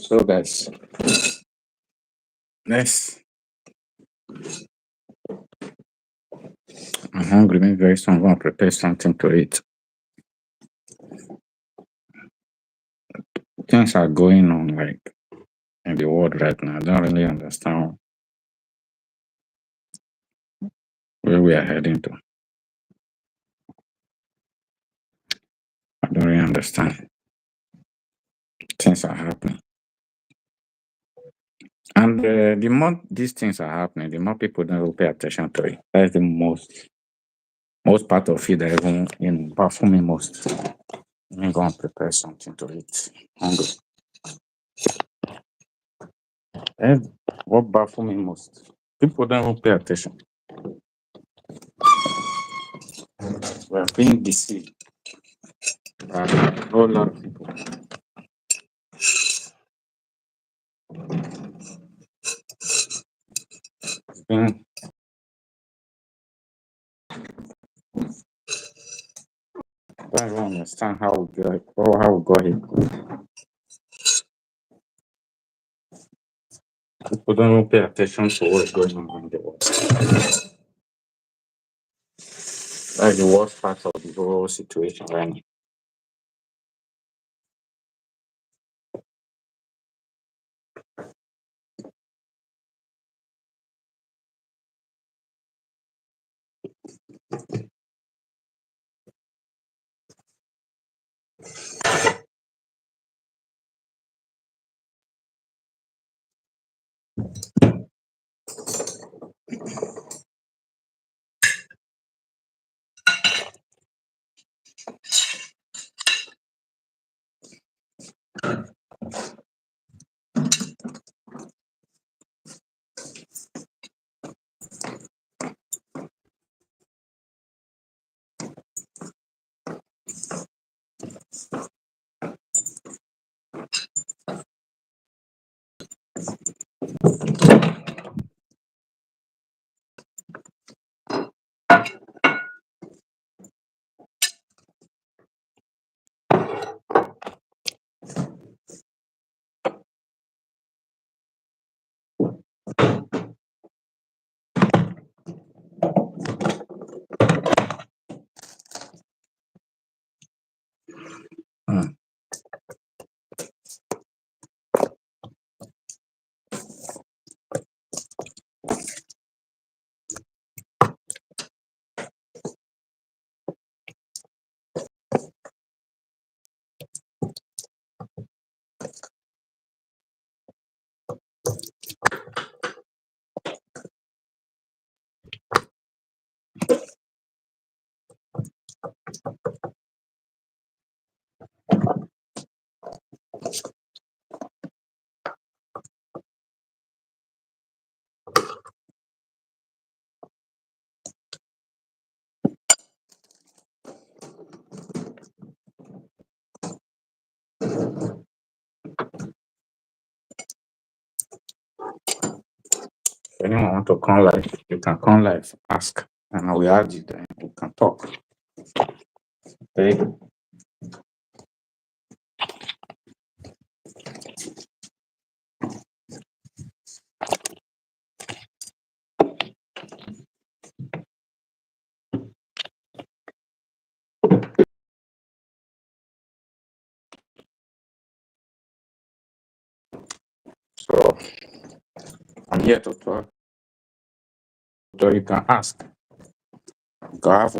So guys, let's. I'm hungry. Maybe very soon I'm gonna prepare something to eat. Things are going on like in the world right now. I don't really understand where we are heading to. I don't really understand. Things are happening, and the more these things are happening, the more people don't pay attention to it. That's the most part of it that even baffle me most. Let me go and prepare something to eat. Hungry. Eh, what baffle me most? People don't even pay attention. We are being deceived by a whole lot of people. Being, I don't even understand how we got or how we got here. People don't even pay attention to what's going on in the world. That's the worst part of the whole situation right now. Hmm. If anyone want to come live, you can come live, ask, and I will add you then we can talk. Okay. So I'm here to talk. So you can ask. You can have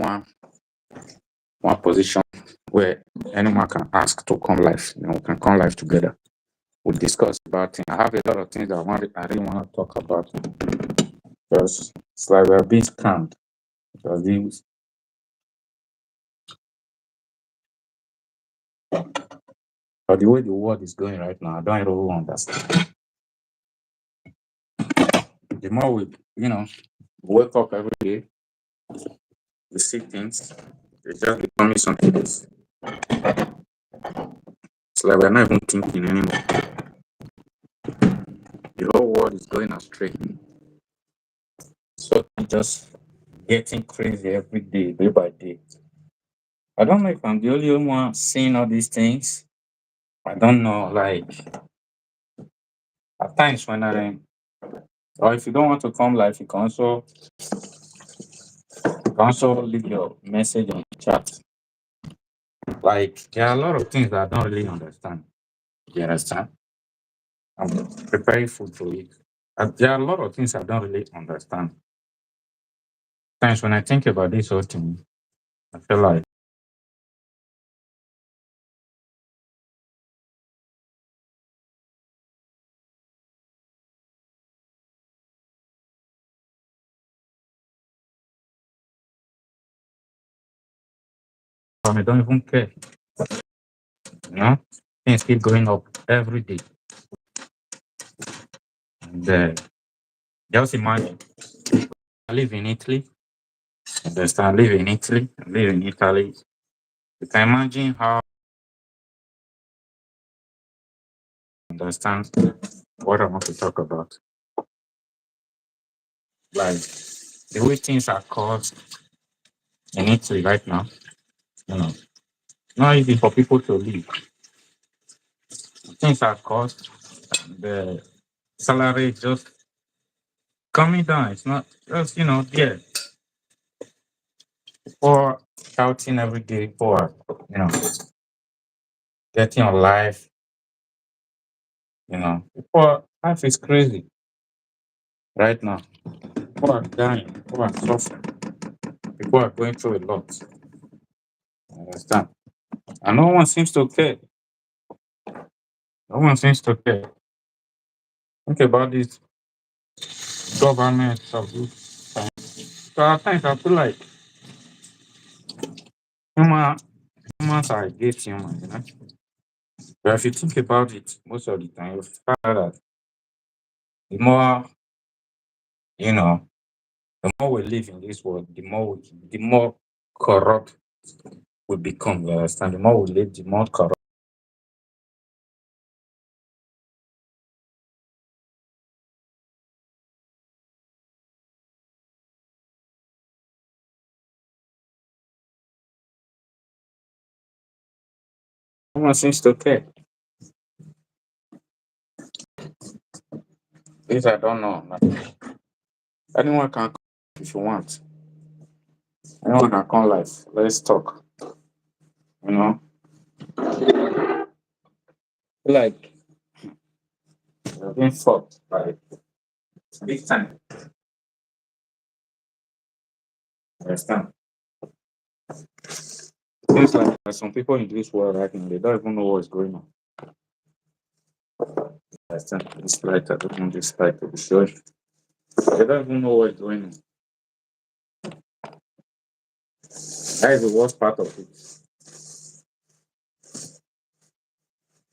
one position where anyone can ask to come live. We can come live together. We'll discuss about things. I have a lot of things I really want to talk about because it's like we're being scammed. Because but the way the world is going right now, I don't really understand. The more we wake up every day, we see things, it's just becoming something else. It's like we're not even thinking anymore. The whole world is going astray. So it's just getting crazy every day, day by day. I don't know if I'm the only one seeing all these things. I don't know, like At times when or if you don't want to come live, you can also leave your message on the chat. Like there are a lot of things that I don't really understand. You understand? I'm preparing food for it. There are a lot of things I don't really understand. Times when I think about this whole thing, I feel like I don't even care. You know, things keep going up every day. And just imagine, I live in Italy. Understand? I live in Italy. I live in Italy. You can imagine how understand what I want to talk about. Like the way things are caused in Italy right now, you know, not easy for people to live. Things are caused, the salary is just coming down. It's not just, yeah, poor shouting every day, poor, getting on life, poor life is crazy right now. People are dying, people are suffering, people are going through a lot. You understand? And no one seems to care. No one seems to care. Think about this government of this time. So at times I feel like human humans are against human. But if you think about it, most of the time you find out that the more you know, the more we live in this world, the more corrupt we become. You understand? The more we live, the more corrupt. No one seems to care. This I don't know. Anyone can come if you want. Anyone can come live. Let's talk. You know, like we're being fought like big time. You understand? Seems like there's some people in this world right now, they don't even know what's going on. You understand? This light, I don't want this light to be showing. They don't even know what's going on. That is the worst part of it.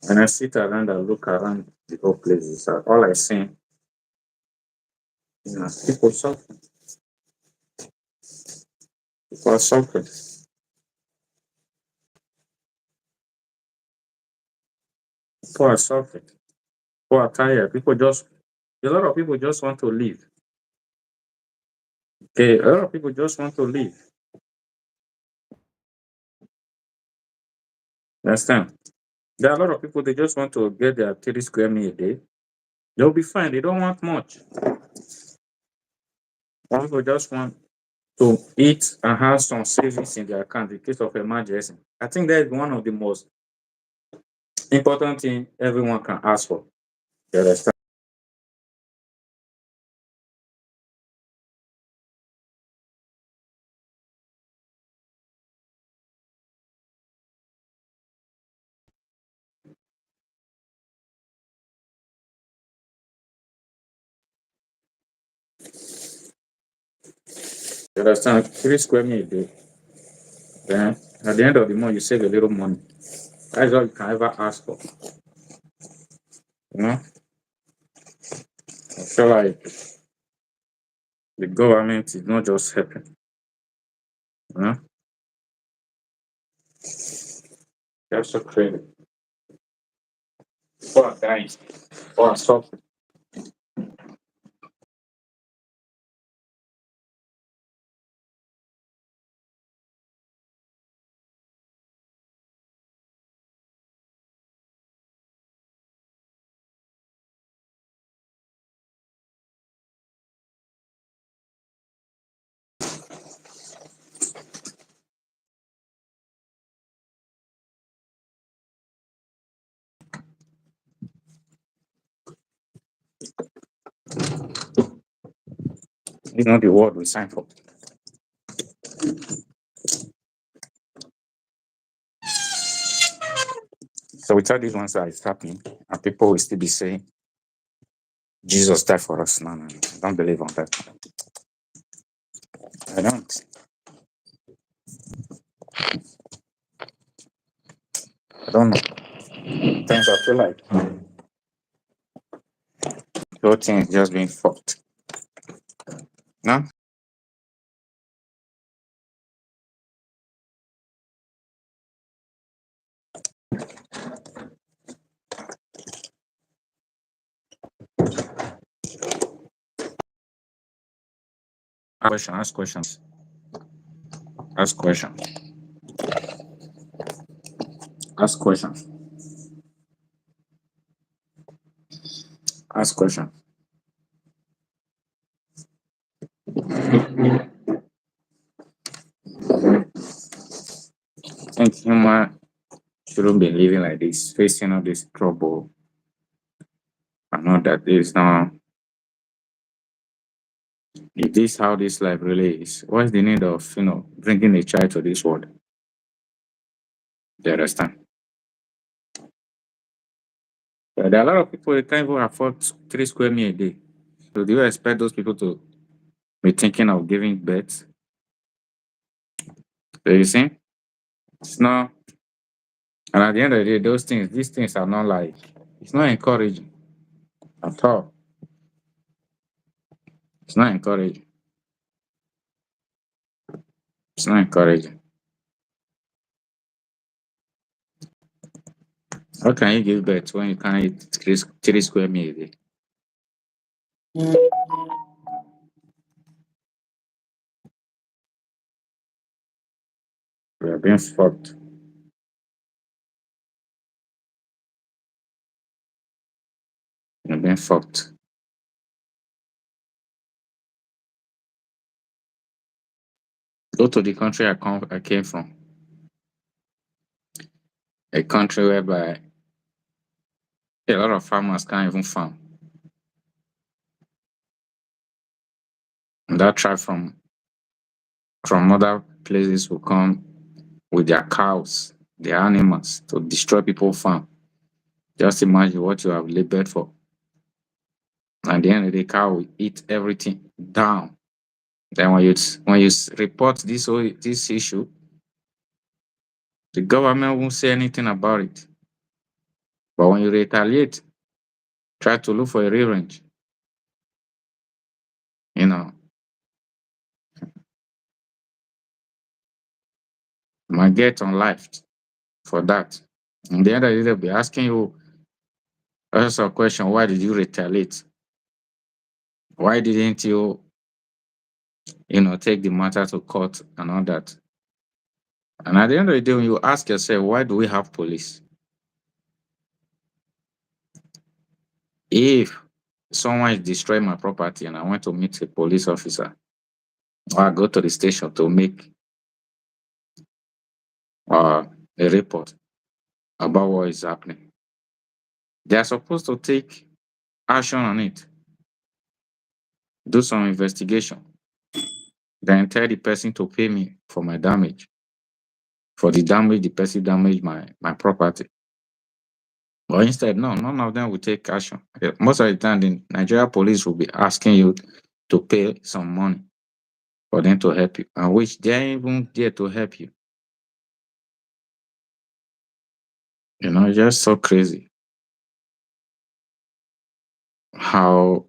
When I sit around and look around the whole places, all I see, people suffering. People are suffering. People are suffering. People are tired. A lot of people just want to live. Okay, a lot of people just want to live. You understand? There are a lot of people, they just want to get their 3 square meal a day. They'll be fine. They don't want much. Some people just want to eat and have some savings in their account in case of emergency. I think that is one of the most important thing everyone can ask for. You understand? You understand? 3 square meal a day. Then at the end of the month, you save a little money. That's all you can ever ask for. You know, I feel like the government is not just helping. You know, they're so crazy. People are dying. People are suffering. It's not the world we sign for. So without these ones that is happening, and people will still be saying Jesus died for us. No, no, no. I don't believe on that. I don't. I don't know. Things I feel like the whole thing is just being fucked. No? Ask questions. Ask questions. Ask questions. Ask questions. I think human shouldn't be living like this, facing all this trouble and all that. Is now, if this how this life really is, what's the need of bringing a child to this world? Do you understand? There are a lot of people that can't even afford 3 square meals a day. So do you expect those people to be thinking of giving birth? So you see, it's not. And at the end of the day, these things are not like it's not encouraging at all. It's not encouraging. It's not encouraging. How can you give birth when you can't eat 3 square meals a day? We are being fucked. We are being fucked. Go to the country I came from. A country whereby a lot of farmers can't even farm. And that tribe from other places will come with their cows, their animals to destroy people's farm. Just imagine what you have labored for. At the end of the day, cow will eat everything down. Then when you report this issue, the government won't say anything about it. But when you retaliate, try to look for a revenge. You know, might get on life for that. In the end of the day, they'll be asking you also a question: why did you retaliate? Why didn't you take the matter to court and all that? And at the end of the day, when you ask yourself, why do we have police? If someone is destroying my property and I want to meet a police officer, or I go to the station to make a report about what is happening, they are supposed to take action on it, do some investigation, then tell the person to pay me for my damage, for the damage the person damaged my property. But instead, no, none of them will take action. Most of the time, the Nigeria police will be asking you to pay some money for them to help you, and which they ain't even there to help you. It's just so crazy how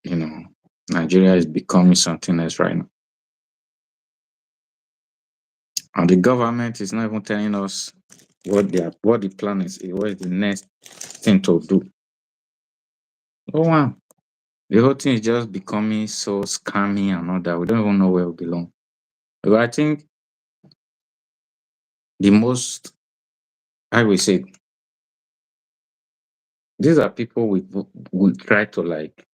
you know Nigeria is becoming something else right now. And the government is not even telling us what the plan is, what is the next thing to do. Oh wow. The whole thing is just becoming so scammy and all that. We don't even know where we belong. But I think the most, I will say, these are people we try to like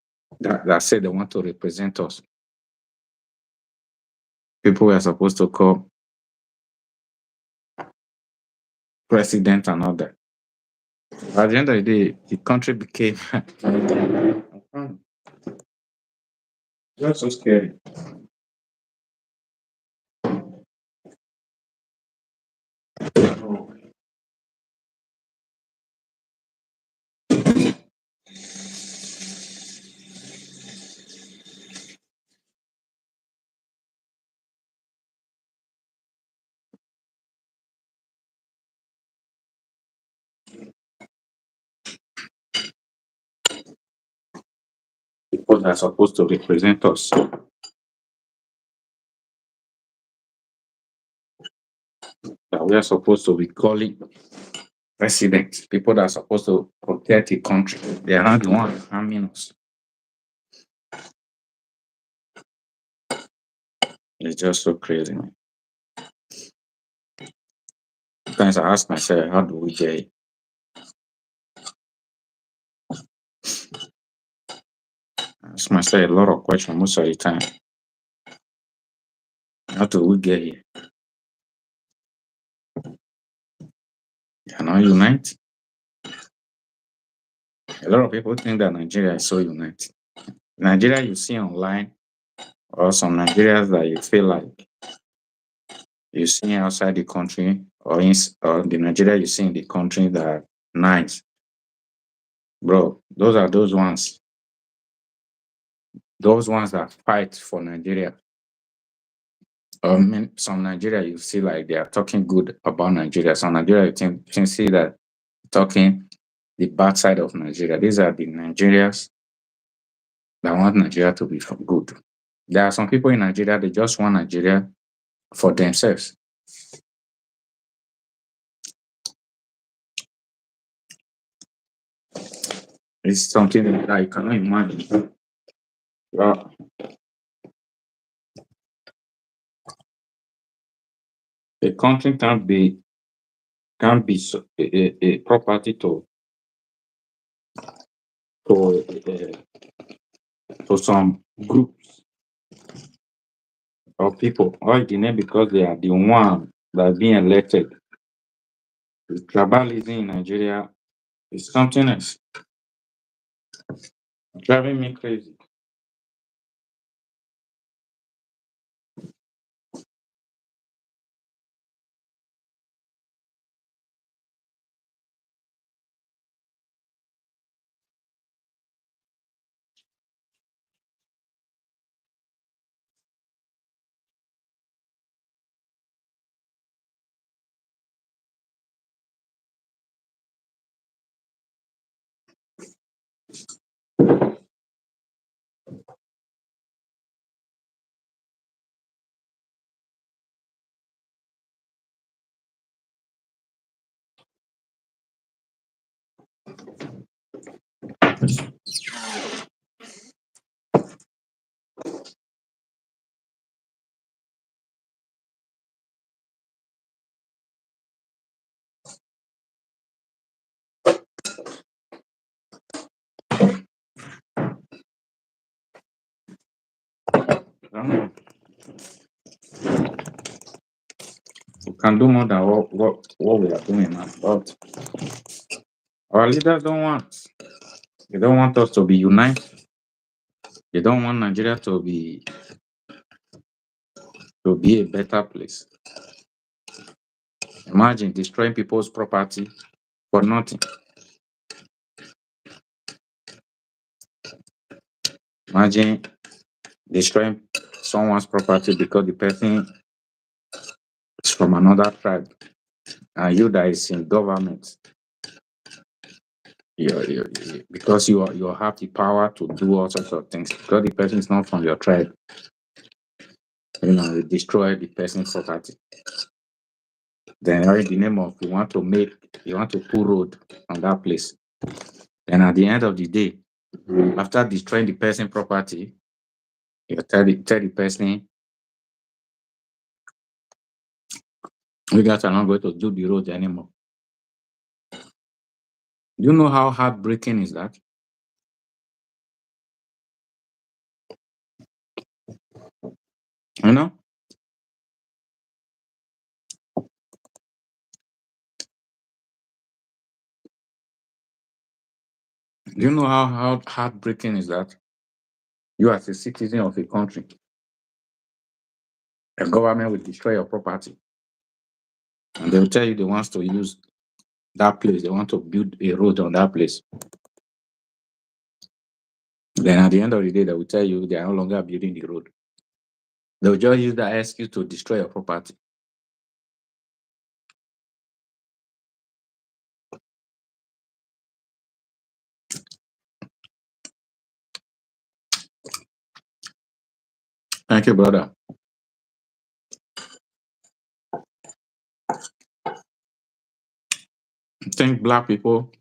that say they want to represent us. People we are supposed to call president and all that. At the end of the day, the country became Just so scary. People that are supposed to represent us, that we are supposed to be calling presidents, people that are supposed to protect the country, they are not the one harming us. It's just so crazy, man. Sometimes I ask myself, how do we get here? I ask myself a lot of questions most of the time. How do we get here? Can I unite? A lot of people think that Nigeria is so united. Nigeria you see online, or some Nigerians that you feel like you see outside the country, or the Nigeria you see in the country that are nice, bro. Those are those ones that fight for Nigeria. Some Nigeria you see like they are talking good about Nigeria. Some Nigeria you can see that talking the bad side of Nigeria. These are the Nigerians that want Nigeria to be good. There are some people in Nigeria they just want Nigeria for themselves. It's something that I cannot imagine. Well, a country can't be a property to some groups of people or the name because they are the one that are being elected. The tribalism in Nigeria is something else, driving me crazy. I don't know. We can do more than what we are doing now. But our leaders don't want. They don't want us to be united. They don't want Nigeria to be a better place. Imagine destroying people's property for nothing. Imagine destroying someone's property because the person is from another tribe and you that is in government, because you have the power to do all sorts of things because the person is not from your tribe, you destroy the person's property. Then in the name of you want to put road on that place. And at the end of the day, after destroying the person property, you tell the person, you guys are not going to do the road anymore. Do you know how heartbreaking is that? You know? Do you know how heartbreaking is that? You as a citizen of a country, a government will destroy your property. And they will tell you they want to use that place. They want to build a road on that place. Then at the end of the day, they will tell you they are no longer building the road. They will just use that excuse to destroy your property. Thank you, brother. I think black people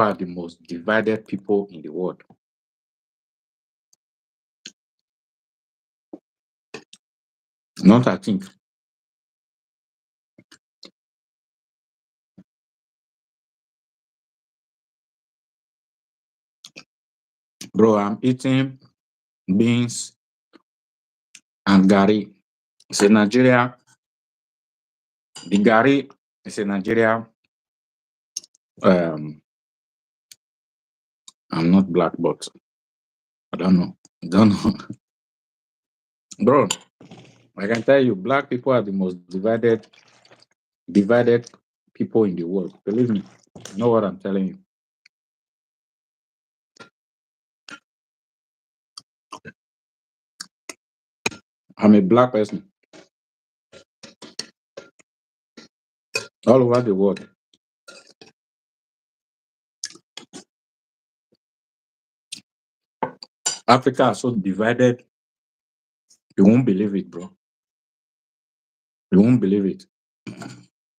are the most divided people in the world. Not I think. Bro, I'm eating beans and gari. It's a Nigeria. The gari is a Nigeria. Um, I'm not black, but I don't know. I don't know. Bro, I can tell you, black people are the most divided people in the world. Believe me. You know what I'm telling you. I'm a black person all over the world. Africa is so divided. You won't believe it, bro. You won't believe it.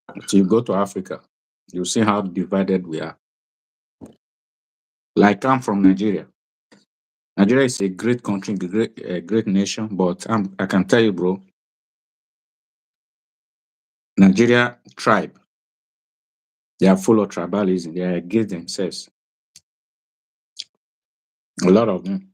Until you go to Africa, you see how divided we are. Like I'm from Nigeria. Nigeria is a great country, great nation, but I can tell you, bro, Nigeria tribe, they are full of tribalism. They are against themselves. A lot of them.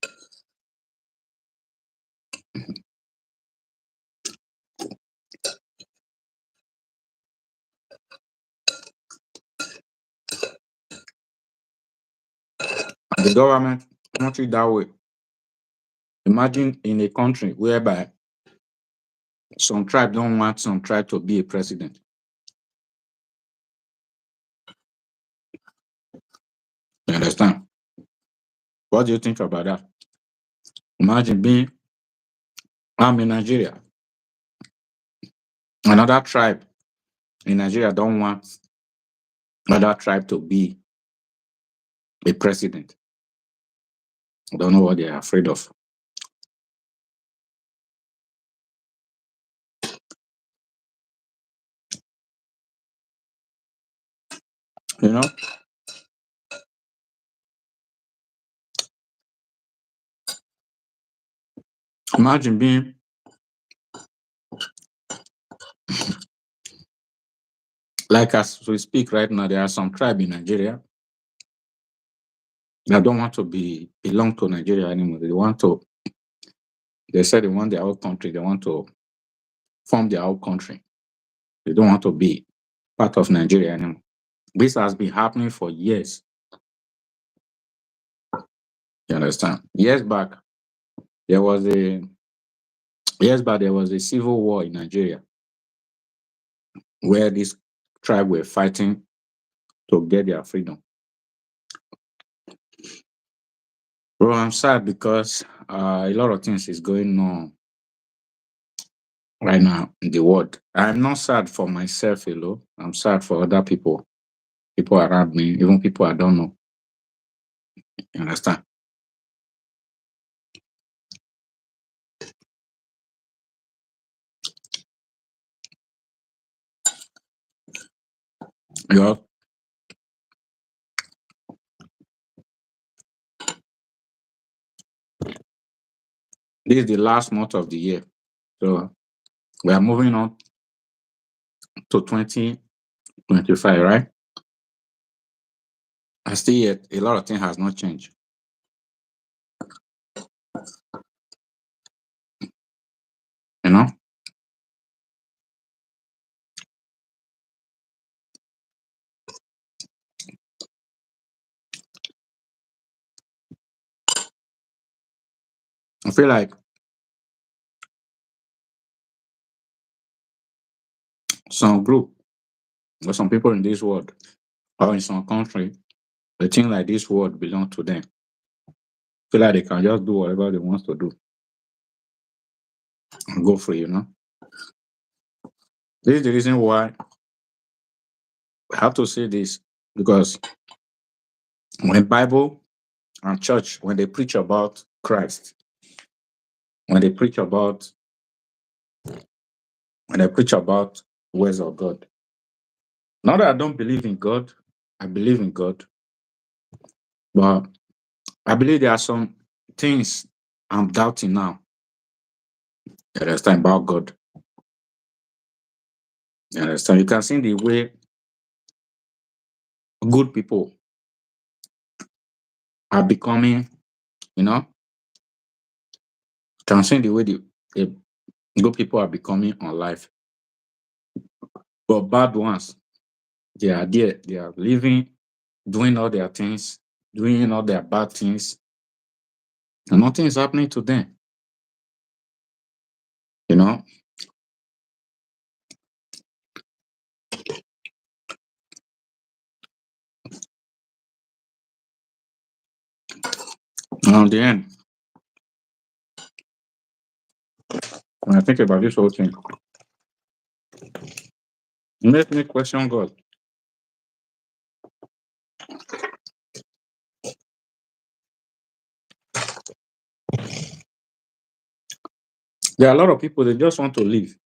And the government want it that way. Imagine in a country whereby some tribe don't want some tribe to be a president. You understand? What do you think about that? Imagine I'm in Nigeria. Another tribe in Nigeria don't want another tribe to be a president. I don't know what they are afraid of. You know? Imagine being like as we speak right now, there are some tribe in Nigeria that don't want to belong to Nigeria anymore. They said they want their own country. They want to form their own country. They don't want to be part of Nigeria anymore. This has been happening for years. You understand? There was a there was a civil war in Nigeria where this tribe were fighting to get their freedom. Bro, I'm sad because a lot of things is going on right now in the world. I'm not sad for myself alone. I'm sad for other people around me, even people I don't know. You understand? You know, this is the last month of the year. So we are moving on to 2025, right? And still yet, a lot of things has not changed. You know? I feel like some group or some people in this world or in some country, they think like this world belongs to them. Feel like they can just do whatever they want to do and go free. This is the reason why I have to say this, because when Bible and church, when they preach about Christ, when they preach about words of God. Not that I don't believe in God, I believe in God, but I believe there are some things I'm doubting now. You understand about God? You understand? You can see the way good people are becoming, you know, you can see the way the good people are becoming on life. But bad ones, they are there, they are living, doing all their things, doing all their bad things, and nothing is happening to them. You know, and at the end, when I think about this whole thing, it makes me question God. There are a lot of people, they just want to live.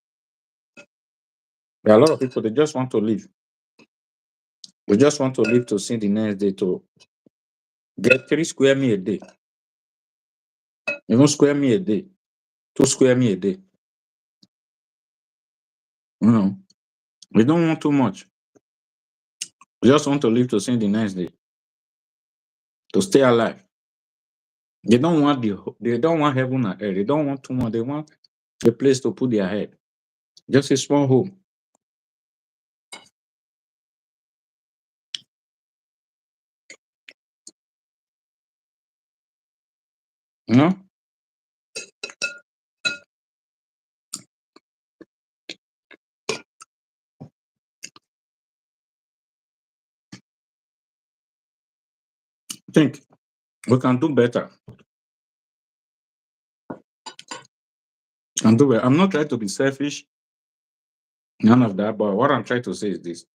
There are a lot of people, they just want to live. They just want to live to see the next day, to get 3 square meal a day, even square meal a day, 2 square meal a day. You know, they don't want too much. They just want to live to see the next day, to stay alive. They don't want they don't want heaven and earth. They don't want too much. They want a place to put their head. Just a small home. You know? I think we can do better. Can do better. I'm not trying to be selfish, none of that, but what I'm trying to say is this.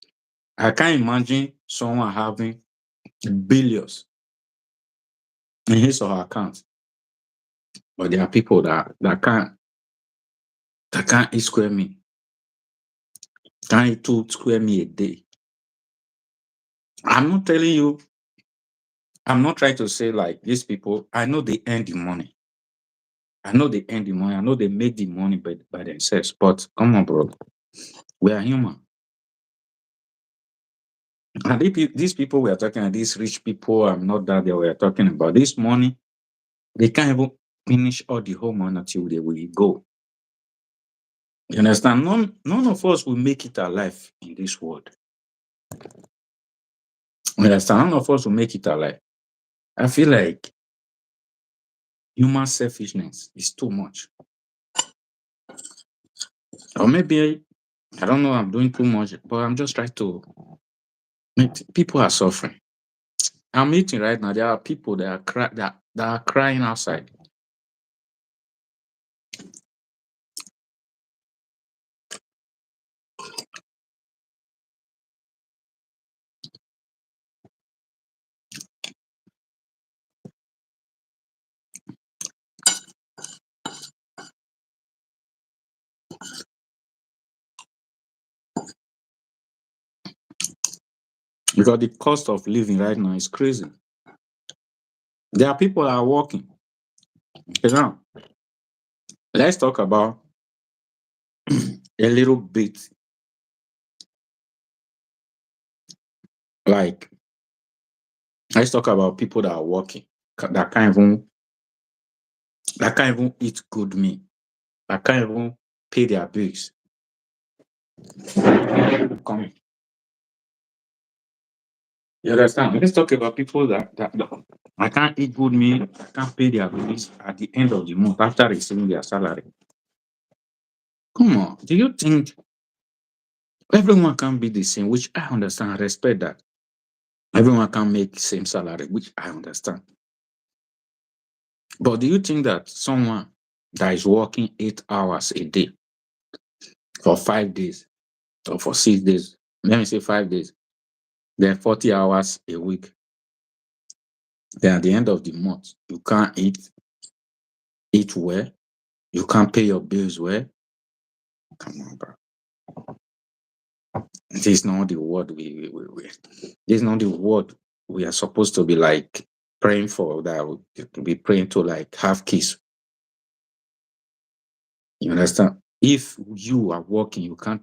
I can't imagine someone having billions in his or her account, but there are people that can't eat square meal, can't eat 2 square meal a day. I'm not telling you, I'm not trying to say like these people, I know they earn the money. I know they earn the money. I know they make the money by themselves. But come on, bro. We are human. And these people we are talking about, these rich people, I'm not that they were talking about. This money, they can't even finish all the whole money until they will go. You understand? None of us will make it alive in this world. You understand? None of us will make it alive. I feel like human selfishness is too much. Or maybe I don't know, I'm doing too much, but I'm just trying to people are suffering. I'm eating right now. There are people that are crying outside. Because the cost of living right now is crazy. There are people that are working. Okay, now, let's talk about a little bit, like, let's talk about people that are working, that can't even eat good meal, that can't even pay their bills. Come. You understand? Let's talk about people that I can't eat good meal, I can't pay their bills at the end of the month after receiving their salary. Come on, do you think everyone can be the same? Which I understand, I respect that. Everyone can make same salary, which I understand. But do you think that someone that is working 8 hours a day for 5 days or for 6 days, let me say 5 days, then 40 hours a week, then at the end of the month, you can't eat well, you can't pay your bills well? Come on, bro. This is not the word this is not the word we are supposed to be like praying for, that to be praying to like have kids. You understand? If you are working, you can't,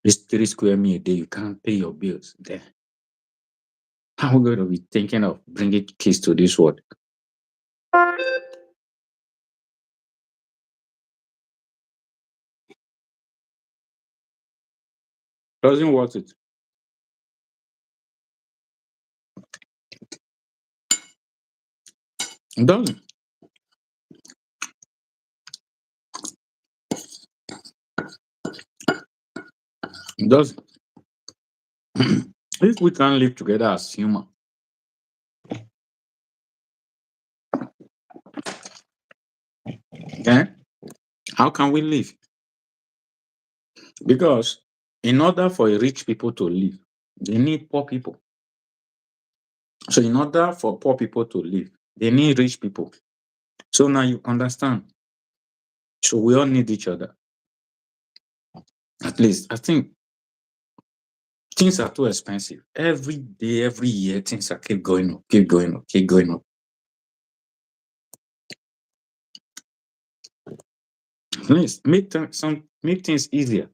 it's 3 square meal a day, you can't pay your bills, then how are we going to be thinking of bringing kids to this world? Doesn't worth it. It doesn't. It doesn't. If we can't live together as human, then how can we live? Because in order for rich people to live, they need poor people. So in order for poor people to live, they need rich people. So now you understand. So we all need each other. At least I think things are too expensive. Every day, every year, things are keep going up, keep going up, keep going up. Please make things easier.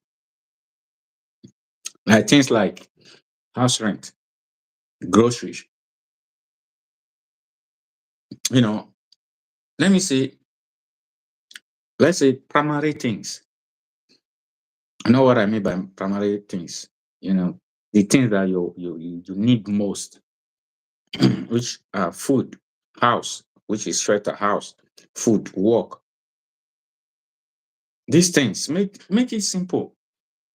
Like things like house rent, groceries. You know, let me say, let's say primary things. I know what I mean by primary things. You know, the things that you need most, which are food, house, which is shelter, house, food, work. These things make it simple.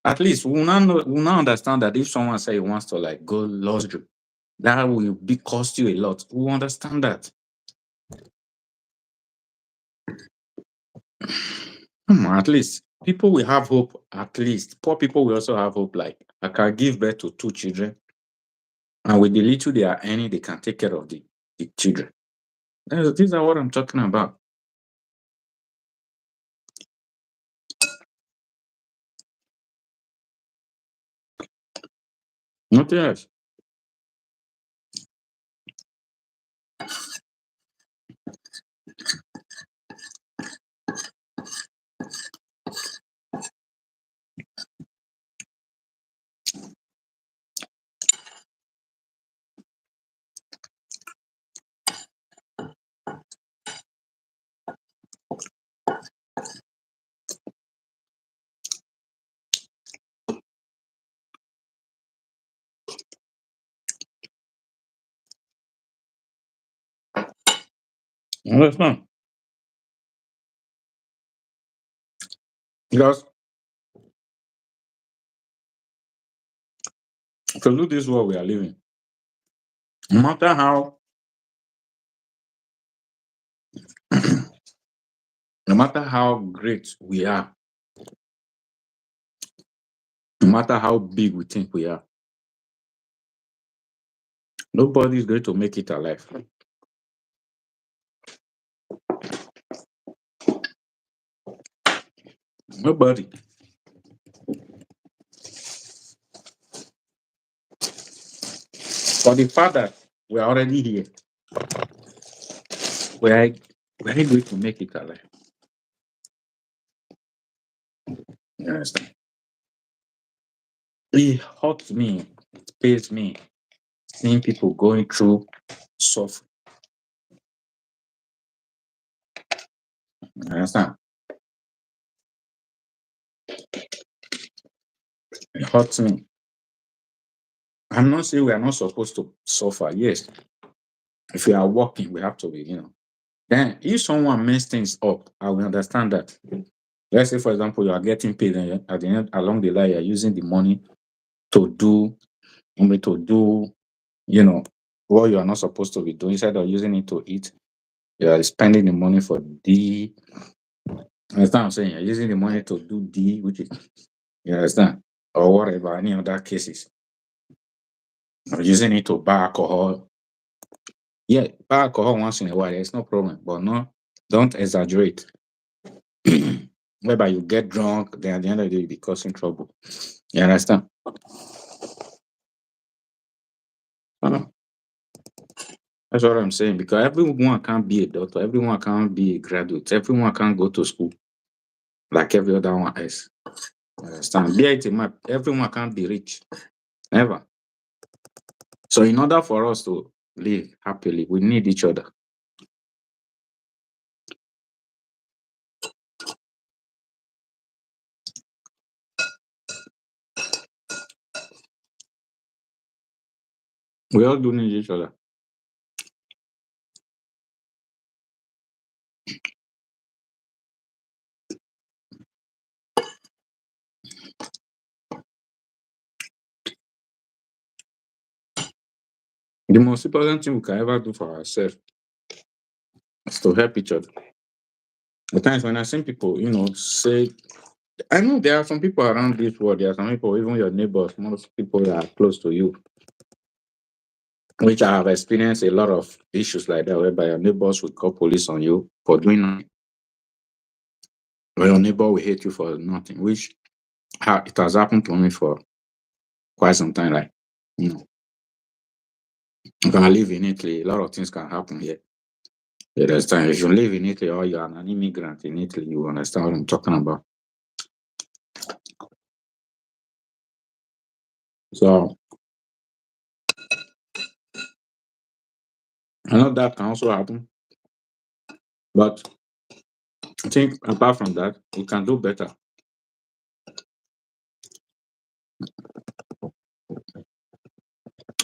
At least we'll now understand that if someone say he wants to like go luxury, that will be cost you a lot. We understand that. At least people will have hope. At least poor people will also have hope. Like I can give birth to 2 children, and with the little they are earning, they can take care of the children. These are what I'm talking about. Nothing else. You understand? Because to do this world we are living, no matter how no matter how great we are, no matter how big we think we are, nobody is going to make it alive. Nobody. For the fact that we're already here, we're we're going to make it alive. You understand? It hurts me, it pains me seeing people going through suffering. You understand? It hurts me. I'm not saying we are not supposed to suffer. Yes, if we are working, we have to be, Then if someone mess things up, I will understand that. Let's say, for example, you are getting paid and at the end along the line, you're using the money to do, to do, you know, what you are not supposed to be doing. Instead of using it to eat, you are spending the money for D. Understand what I'm saying? You're using the money to do D, which is, you understand? Or whatever, any other cases. Or using it to buy alcohol. Yeah, buy alcohol once in a while, there's no problem. But no, don't exaggerate. Whereby you get drunk, then at the end of the day, you'll be causing trouble. You understand? Uh, That's what I'm saying. Because everyone can't be a doctor, everyone can't be a graduate, everyone can't go to school like every other one else. You understand? Be it a map, everyone can't be rich. Never. So in order for us to live happily, we need each other. We all do need each other. The most important thing we can ever do for ourselves is to help each other. At times when I see people, say, I know there are some people around this world, there are some people, even your neighbors, most people that are close to you, which I have experienced a lot of issues like that, whereby your neighbors will call police on you for doing nothing, or your neighbor will hate you for nothing, which it has happened to me for quite some time. Like, you know, you can live in Italy, a lot of things can happen here. You understand? If you live in Italy or you're an immigrant in Italy, you understand what I'm talking about. So I know that can also happen, but I think apart from that, we can do better.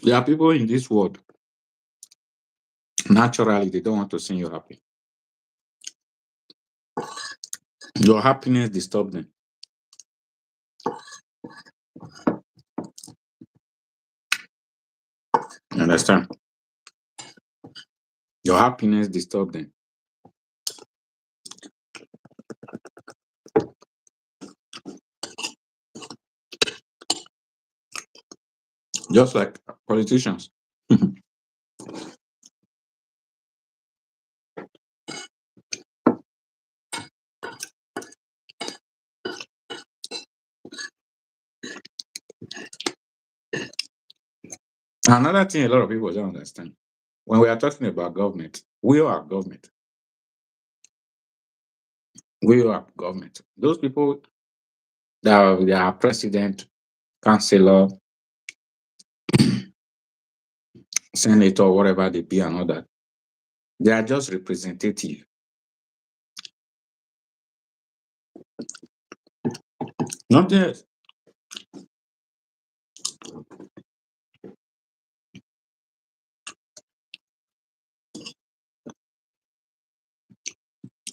There are people in this world, naturally, they don't want to see you happy. Your happiness disturbs them. You understand? Your happiness disturbs them. Just like politicians. Another thing a lot of people don't understand. When we are talking about government, we are government. We are government. Those people they are president, councillor, senator, whatever they be and all that, they are just representative. Nothing else.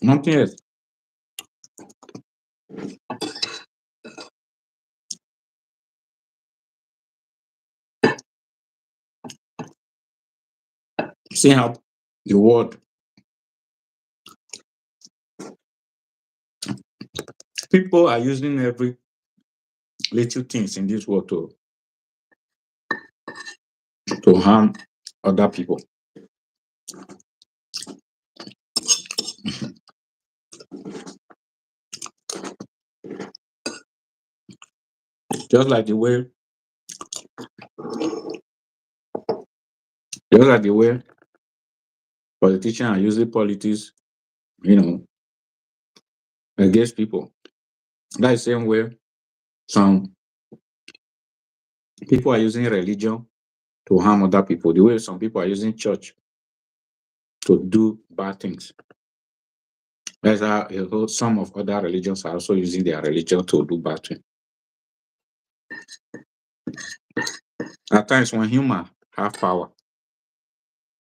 Nothing else. See how the world, people are using every little things in this world to harm other people. Just like the way, just like the way politicians are using politics, you know, against people. That's the same way some people are using religion to harm other people. The way some people are using church to do bad things. That's how some of other religions are also using their religion to do bad things. At times when humans have power,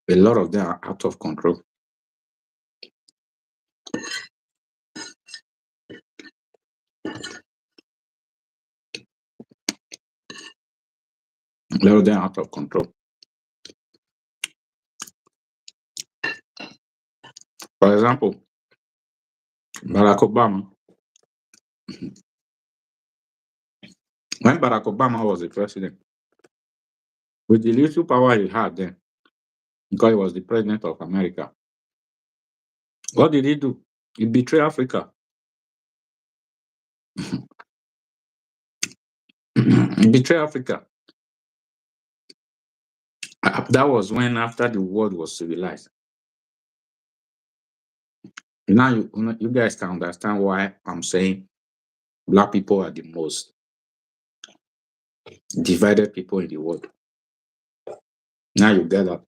a lot of them are out of control. A lot of them are out of control. For example, Barack Obama. When Barack Obama was the president, with the little power he had then, because he was the president of America, what did he do? He betrayed Africa. He betrayed Africa. That was when after the world was civilized. Now you guys can understand why I'm saying black people are the most divided people in the world. Now you get that.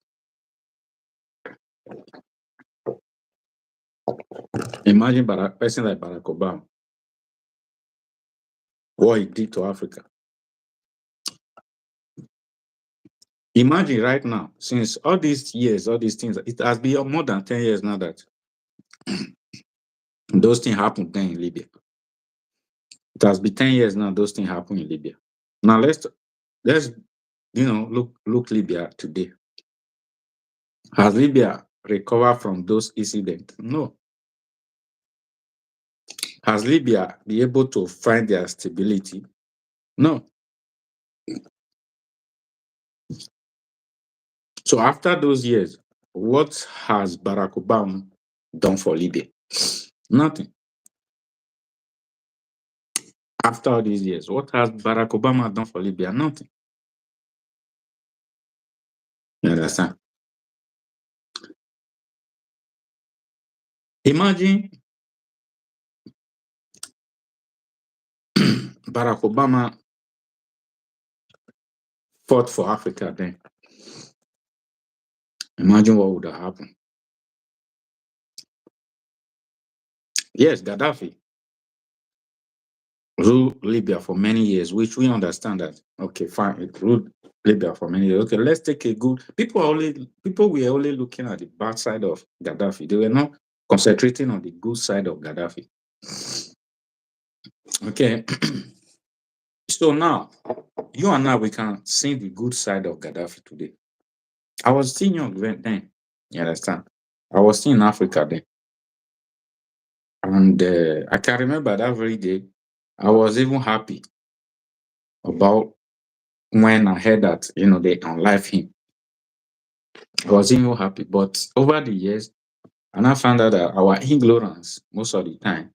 Imagine a person like Barack Obama, what he did to Africa. Imagine right now, since all these years, all these things, it has been more than 10 years now that those things happened then in Libya. It has been 10 years now, those things happen in Libya. Now let's look Libya today. Has Libya recovered from those incidents? No. Has Libya been able to find their stability? No. So after those years, what has Barack Obama done for Libya? Nothing. After all these years, what has Barack Obama done for Libya? Nothing. You understand? Imagine Barack Obama fought for Africa then. Imagine what would have happened. Yes, Gaddafi ruled Libya for many years, which we understand that. Okay, fine, it ruled Libya for many years. Okay, let's take a good. People were only looking at the bad side of Gaddafi. They were not concentrating on the good side of Gaddafi. Okay. So now, you and I, we can see the good side of Gaddafi today. I was still young then. You understand? I was still in Africa then. And I can remember that very day, I was even happy about when I heard that, they unlife him. I was even happy. But over the years, and I found out that our ignorance, most of the time,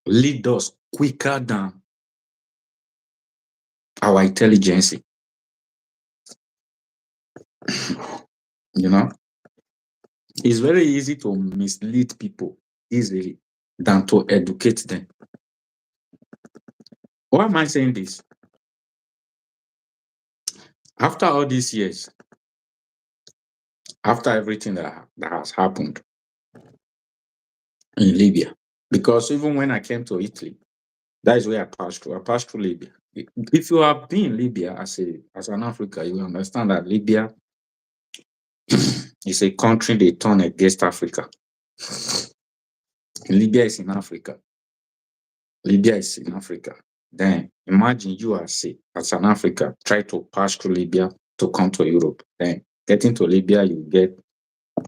lead us quicker than our intelligence. It's very easy to mislead people easily than to educate them. Why am I saying this? After all these years, after everything that has happened in Libya, because even when I came to Italy, that is where I passed through. I passed through Libya. If you have been in Libya as an African, you will understand that Libya is a country they turn against Africa. Libya is in Africa. Libya is in Africa. Then imagine you as an African try to pass through Libya to come to Europe. Then getting to Libya, you get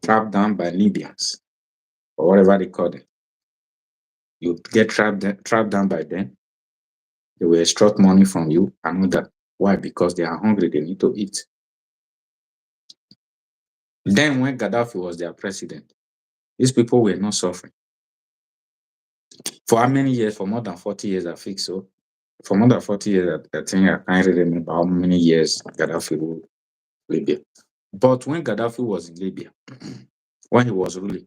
trapped down by Libyans or whatever they call them. You get trapped down by them. They will extract money from you and all that. Why? Because they are hungry. They need to eat. Then when Gaddafi was their president, these people were not suffering. For how many years? For more than 40 years, I think so. For more than 40 years, I think I can't really remember how many years Gaddafi ruled Libya. But when Gaddafi was in Libya, when he was ruling,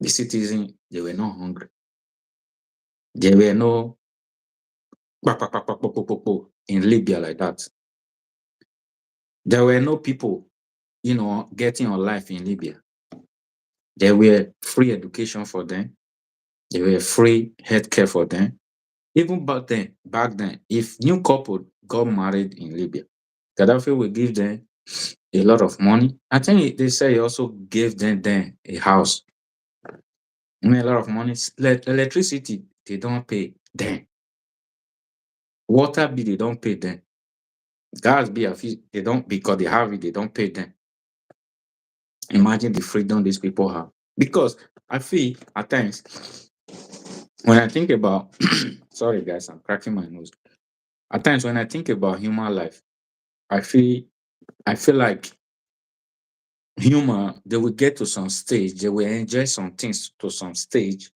the citizens, they were not hungry. There were no in Libya like that. There were no people, getting on life in Libya. There were free education for them. There were free healthcare for them. Even back then, if new couple got married in Libya, Gaddafi will give them a lot of money. I think they say he also gave them a house. I mean, a lot of money. Electricity, they don't pay them. Water bill, they don't pay them. Gas bill, they don't, because they have it, they don't pay them. Imagine the freedom these people have. Because I feel at times, when I think about, sorry guys, I'm cracking my nose. At times when I think about human life, I feel I feel like human, they will get to some stage, they will enjoy some things to some stage.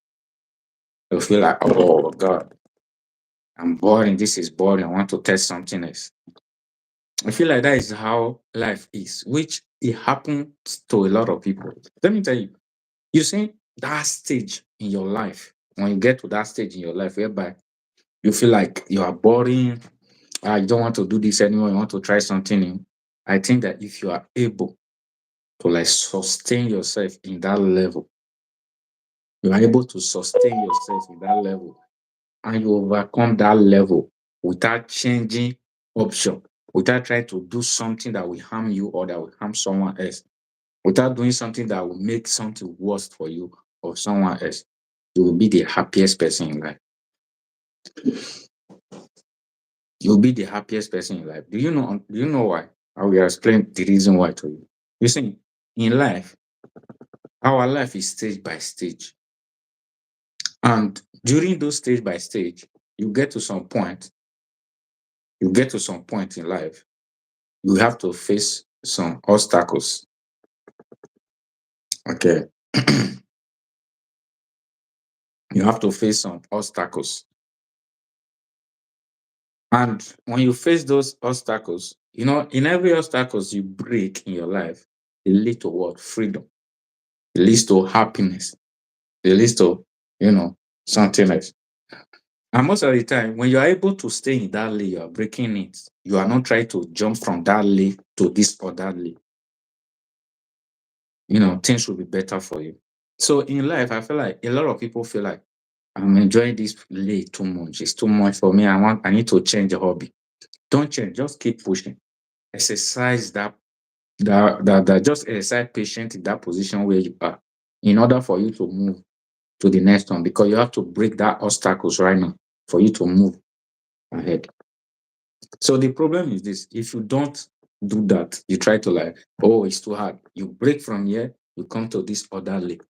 They'll feel like, oh God, I'm boring. This is boring. I want to test something else. I feel like that is how life is, which it happens to a lot of people. Let me tell you, you see that stage in your life, when you get to that stage in your life whereby you feel like you are boring, you don't want to do this anymore, you want to try something new. I think that if you are able to like sustain yourself in that level, you are able to sustain yourself in that level and you overcome that level without changing option, without trying to do something that will harm you or that will harm someone else, without doing something that will make something worse for you or someone else, you will be the happiest person in life. You'll be the happiest person in life. Do you know why? I will explain the reason why to you. You see, in life, our life is stage by stage. And during those stage by stage, you get to some point, you get to some point in life, you have to face some obstacles. Okay. You have to face some obstacles. And when you face those obstacles, in every obstacles you break in your life, it leads to what? Freedom. It leads to happiness. It leads to, you know, something else. And most of the time, when you are able to stay in that lane, you are breaking it. You are not trying to jump from that lane to this other lane. Things will be better for you. So in life, I feel like a lot of people feel like I'm enjoying this lane too much. It's too much for me. I need to change the hobby. Don't change, just keep pushing. Exercise just exercise patient in that position where you are in order for you to move to the next one, because you have to break that obstacles right now for you to move ahead. So the problem is this: if you don't do that, you try to like, oh, it's too hard. You break from here, you come to this other lake.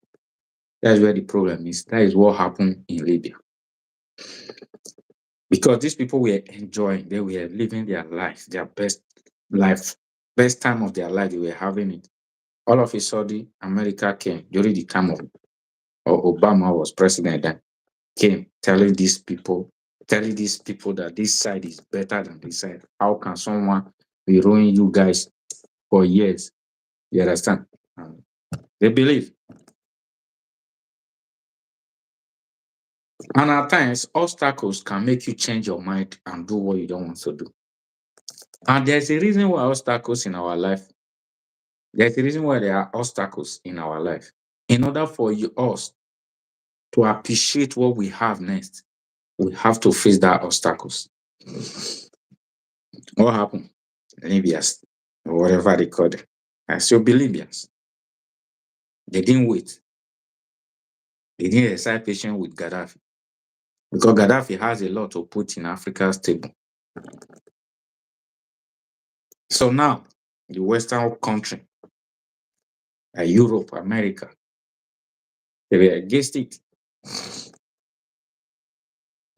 That's where the problem is. That is what happened in Libya. Because these people were enjoying, they were living their life, their best life, best time of their life. They were having it. All of a sudden, America came during the time of Obama was president. Then came telling these people that this side is better than this side. How can someone be ruining you guys for years? You understand? They believe. And at times, obstacles can make you change your mind and do what you don't want to do. And there's a reason why obstacles in our life, there's a reason why there are obstacles in our life. In order for us to appreciate what we have next, we have to face that obstacles. What happened? Libyans, or whatever they call them. I still be Libyans. They didn't wait. They didn't exercise patience with Gaddafi. Because Gaddafi has a lot to put in Africa's table. So now, the Western country, Europe, America, they were against it.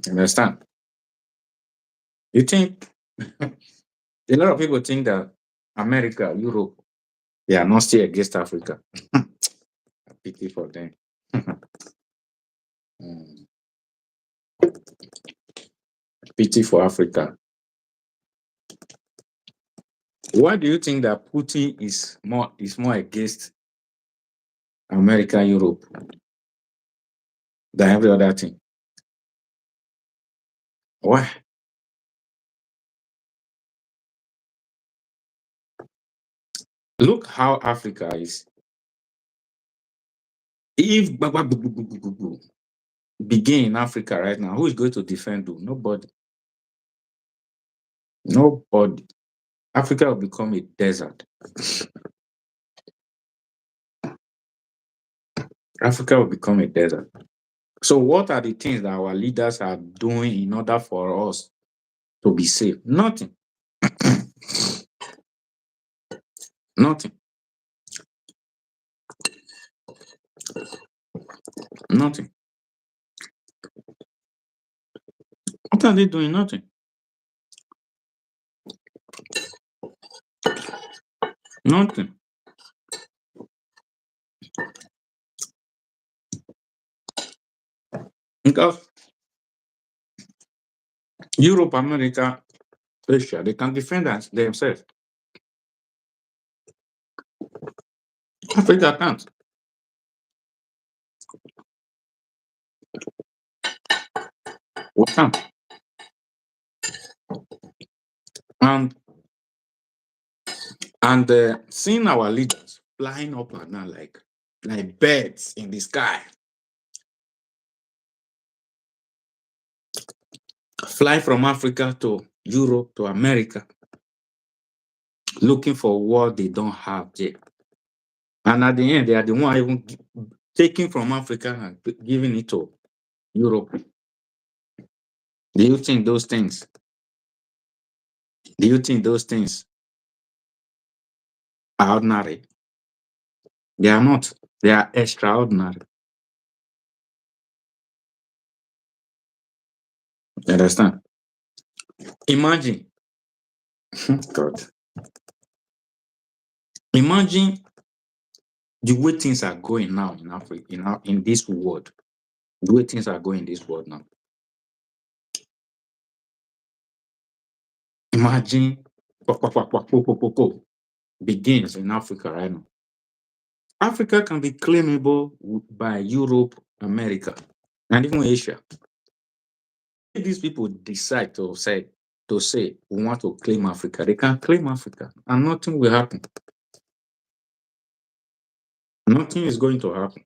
You understand? You think, a lot of people think that America, Europe, they are not still against Africa. Pity for them. Mm, Pity for Africa. Why do you think that Putin is more against America, Europe than every other thing? Why? Look how Africa is. If begin in Africa right now, who is going to defend who? Nobody. Nobody. Africa will become a desert. Africa will become a desert. So, what are the things that our leaders are doing in order for us to be safe? Nothing. Nothing. Nothing. What are they doing? Nothing. Nothing. Because Europe, America, Asia, they can defend themselves. Africa can't. We can't. And seeing our leaders flying up and down like birds in the sky, fly from Africa to Europe to America, looking for what they don't have there. And at the end, they are the one even taking from Africa and giving it to Europe. Do you think those things? Do you think those things are ordinary? They are not. They are extraordinary. You understand? Imagine, God, imagine the way things are going now in Africa, in this world. The way things are going in this world now. Imagine begins in Africa right now. Africa can be claimable by Europe, America, and even Asia. If these people decide to say we want to claim Africa, they can claim Africa, and nothing will happen. Nothing is going to happen.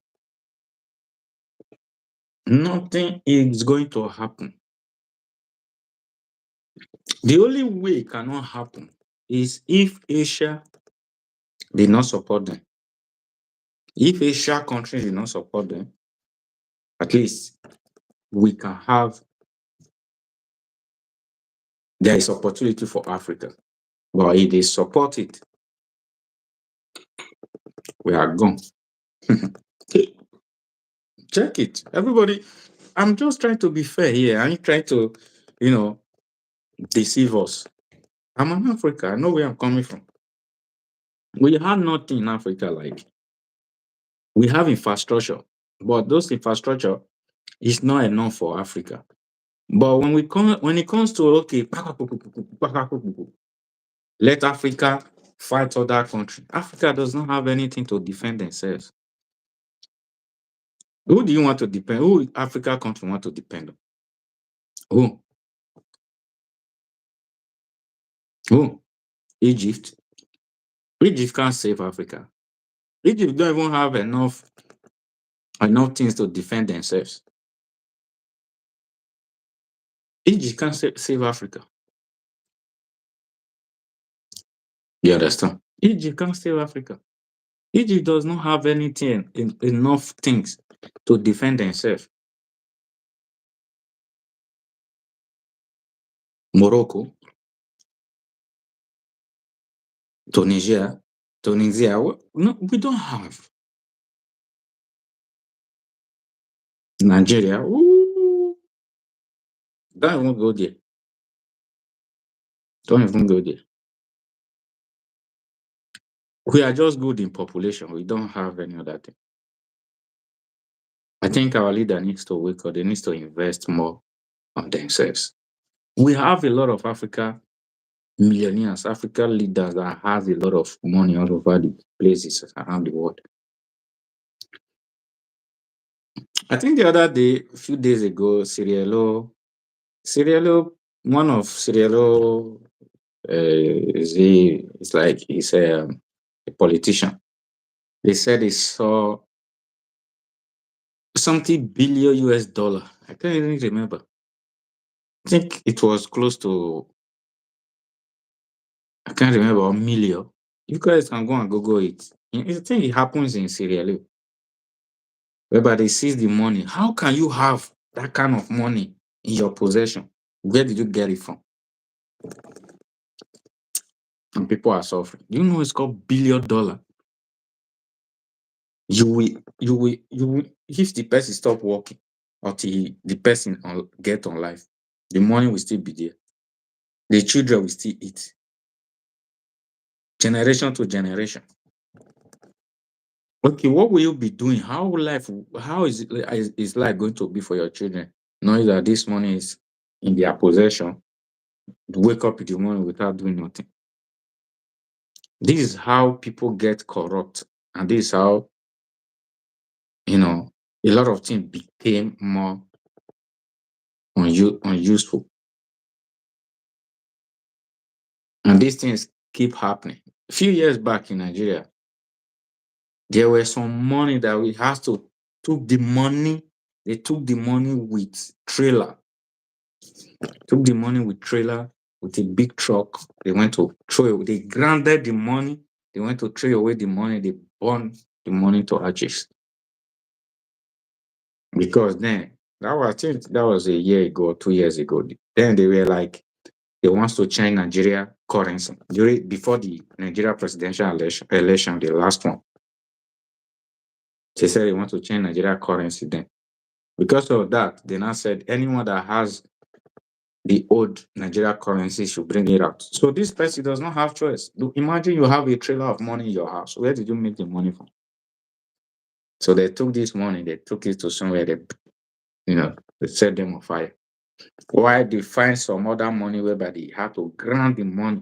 Nothing is going to happen. The only way it cannot happen is if Asia did not support them. If Asia countries did not support them, at least we can have, there is opportunity for Africa. But if they support it, we are gone. Check it. Everybody, I'm just trying to be fair here. I ain't trying to, deceive us. I'm an Africa. I know where I'm coming from. We have nothing in Africa like we have infrastructure, but those infrastructure is not enough for Africa. But when it comes to okay, let Africa fight other countries. Africa does not have anything to defend themselves. Who do you want to depend? Who Africa country want to depend on? Who? Who? Egypt. Egypt can't save Africa. Egypt don't even have enough things to defend themselves. Egypt can't save Africa. You understand? Egypt can't save Africa. Egypt does not have anything enough things to defend themselves. Morocco, Tunisia, no, we don't have. Nigeria, ooh, don't even go there. Don't even go there. We are just good in population. We don't have any other thing. I think our leader needs to wake up. They need to invest more on themselves. We have a lot of Africa millionaires, Africa leaders that has a lot of money all over the places around the world. I think the other day, a few days ago, Sierra one of Sierra it's like he's a politician. They said he saw something billion US dollar. I can't even remember. I think it was close to, I can't remember, a million. You guys can go and Google it. I think it happens in Sierra Leone, whereby they seize the money. How can you have that kind of money in your possession? Where did you get it from? And people are suffering. Do you know it's called $1 billion? You will, if the person stop working until the person get on life, the money will still be there. The children will still eat. Generation to generation. Okay, what will you be doing? How is life going to be for your children, knowing that this money is in their possession? Wake up in the morning without doing nothing. This is how people get corrupt, and this is how a lot of things became more unuseful. And these things keep happening. A few years back in Nigeria, there were some money that we had to took the money. They took the money with trailer. Took the money with trailer, with a big truck. They went to throw it. They grounded the money. They went to throw away the money. They burned the money to ashes. Because then, I think that was a year ago, 2 years ago. Then they were like, they want to change Nigeria currency before the Nigeria presidential election, the last one. They said they want to change Nigeria currency then. Because of that, they now said anyone that has the old Nigeria currency should bring it out. So this person does not have choice. Imagine you have a trailer of money in your house. Where did you make the money from? So they took this money, they took it to somewhere, they set them on fire. Why they find some other money whereby they had to grant the money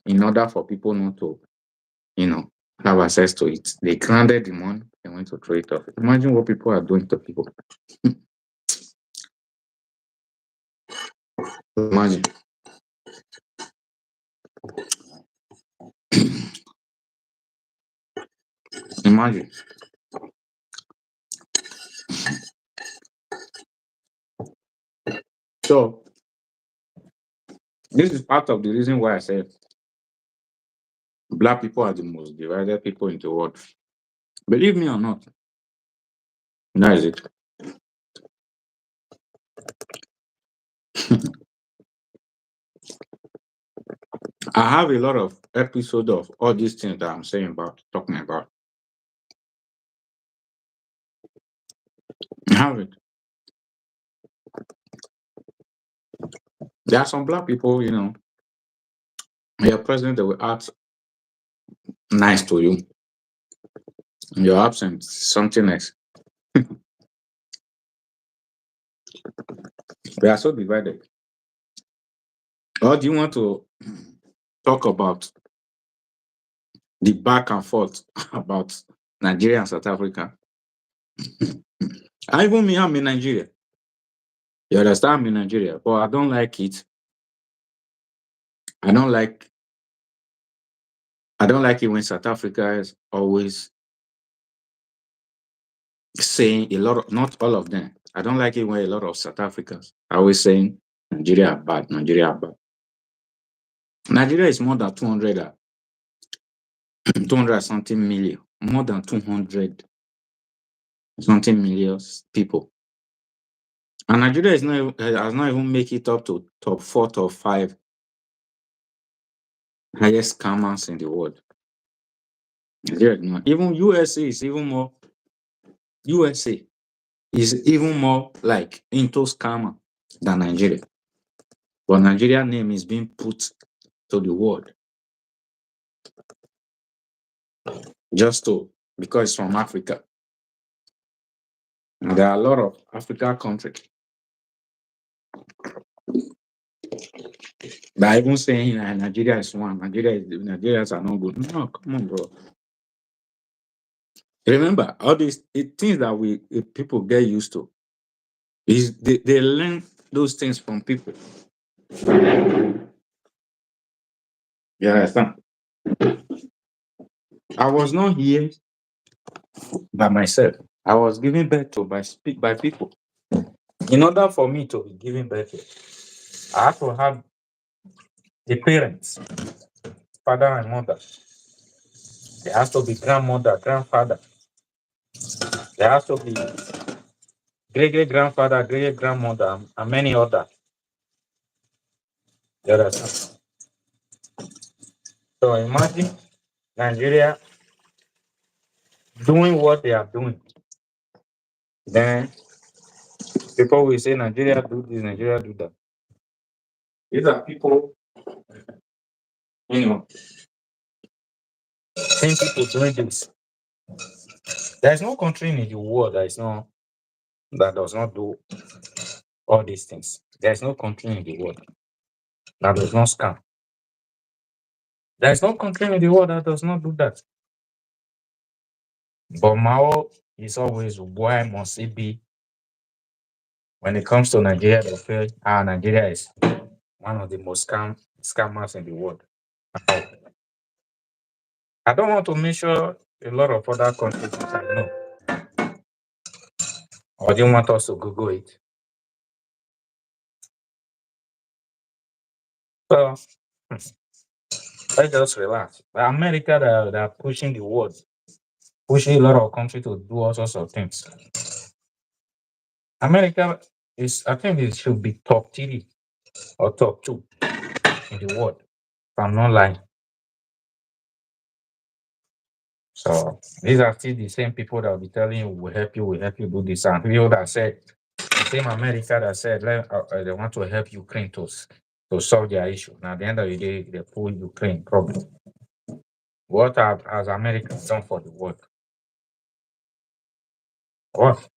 in order for people not to, have access to it. They granted the money and went to throw it off. Imagine what people are doing to people. Imagine. Imagine. So this is part of the reason why I said Black people are the most divided people in the world. Believe me or not, that is it. I have a lot of episodes of all these things that I'm talking about. I have it. There are some Black people, your president, they will act nice to you. In your absence, something else. We are so divided. Or do you want to talk about the back and forth about Nigeria and South Africa? Even me, I'm in Nigeria. You understand? I'm in Nigeria, but I don't like it. I don't like it when South Africa is always saying not all of them. I don't like it when a lot of South Africans are always saying Nigeria are bad, Nigeria are bad. Nigeria is more than 200 something million, more than 200 something million people. And Nigeria has not even make it up to top 4, top 5 highest scammers in the world. Nigeria, even USA is even more. USA is even more like into scammer than Nigeria. But Nigeria name is being put to the world because it's from Africa. And there are a lot of African countries that are even saying Nigeria is one. Nigerians are not good. No, come on, bro. Remember, all these things that people get used to is they learn those things from people. You understand? I was not here by myself. I was given birth to by people. In order for me to be given birth to, I have to have the parents, father and mother. There has to be grandmother, grandfather. There has to be great great grandfather, great grandmother, and many other. You understand? So imagine Nigeria doing what they are doing. Then people will say Nigeria do this, Nigeria do that. These are people, you know, same people doing this. There is no country in the world that does not do all these things. There is no country in the world that does not scam. There is no country in the world that does not do that. But Mao is always, why must it be when it comes to Nigeria? They feel Nigeria is one of the most scammers in the world. Now, I don't want to mention a lot of other countries that I know. Or do you want us to Google it? So let's just relax. But America, they are pushing the world, pushing a lot of countries to do all sorts of things. America is, I think it should be top three or top two in the world, if I'm not lying. So these are still the same people that will be telling you, we'll help you do this. And people that said, the same America that said they want to help Ukraine to solve their issue. Now, at the end of the day, they pull Ukraine problem. What has America done for the world? What?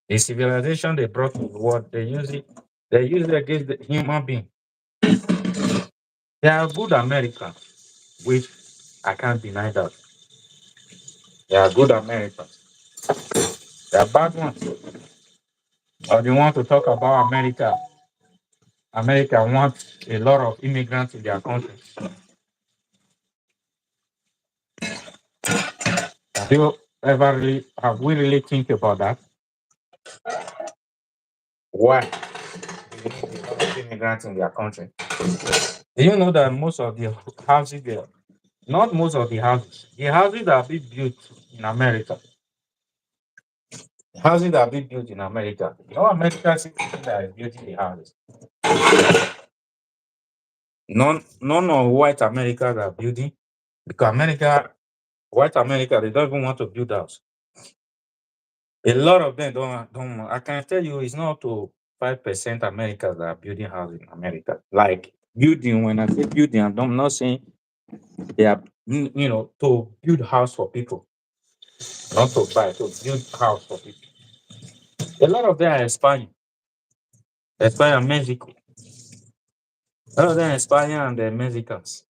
The civilization they brought to the world, they use it against the human being. They are good Americans, which I can't deny that. They are good Americans. They are bad ones. Or you want to talk about America? America wants a lot of immigrants in their country. Have we really think about that? Why do you need a lot of immigrants in their country? Do you know that most of the houses there, not most of the houses that are being built in America, houses that are being built in America, no American citizen that is building the houses. None of white Americans are building because white America, they don't even want to build house. A lot of them don't. I can tell you, it's not to 5% Americans that are building houses in America. Like building, when I say building, I'm not saying they are, to build house for people, not to buy, to build house for people. A lot of them are expanding Mexico. A lot of them expanding and the Mexicans.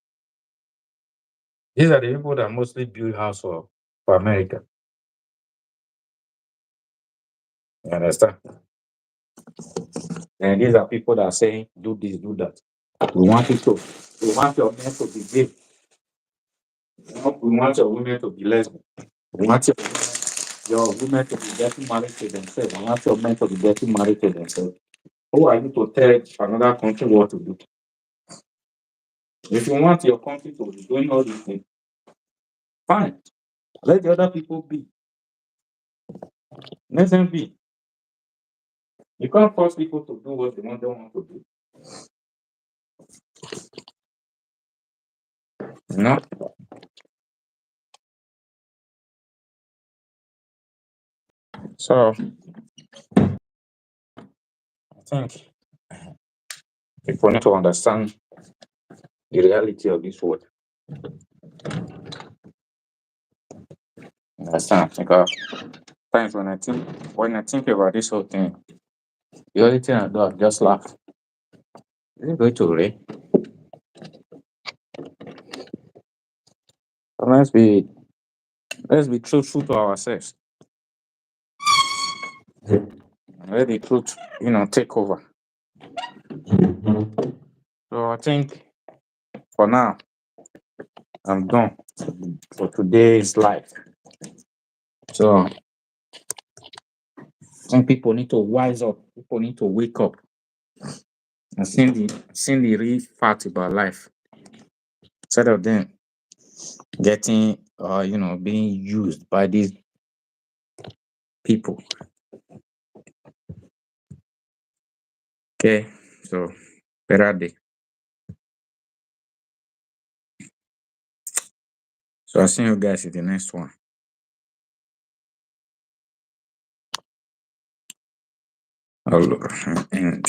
These are the people that mostly build house for America. You understand? And these are people that are saying, do this, do that. We want it to, we want your men to be gay. We want your women to be lesbian. We want your women to be getting married to themselves. We want your men to be getting married to themselves. Who are you to tell another country what to do? If you want your country to be doing all these things, fine. Let the other people be. Let them be. You can't force people to do what they don't want to do. No. So I think people need to understand the reality of this world. Understand? Because times when I think about this whole thing, the only thing I do is just laugh. Is it going to rain? So let's be truthful to ourselves. Let the truth, take over. So I think for now, I'm done for today's life. So Some people need to wise up. People need to wake up and see the real fact about life instead of them getting being used by these people. Okay, so better day. So I'll see you guys in the next one. And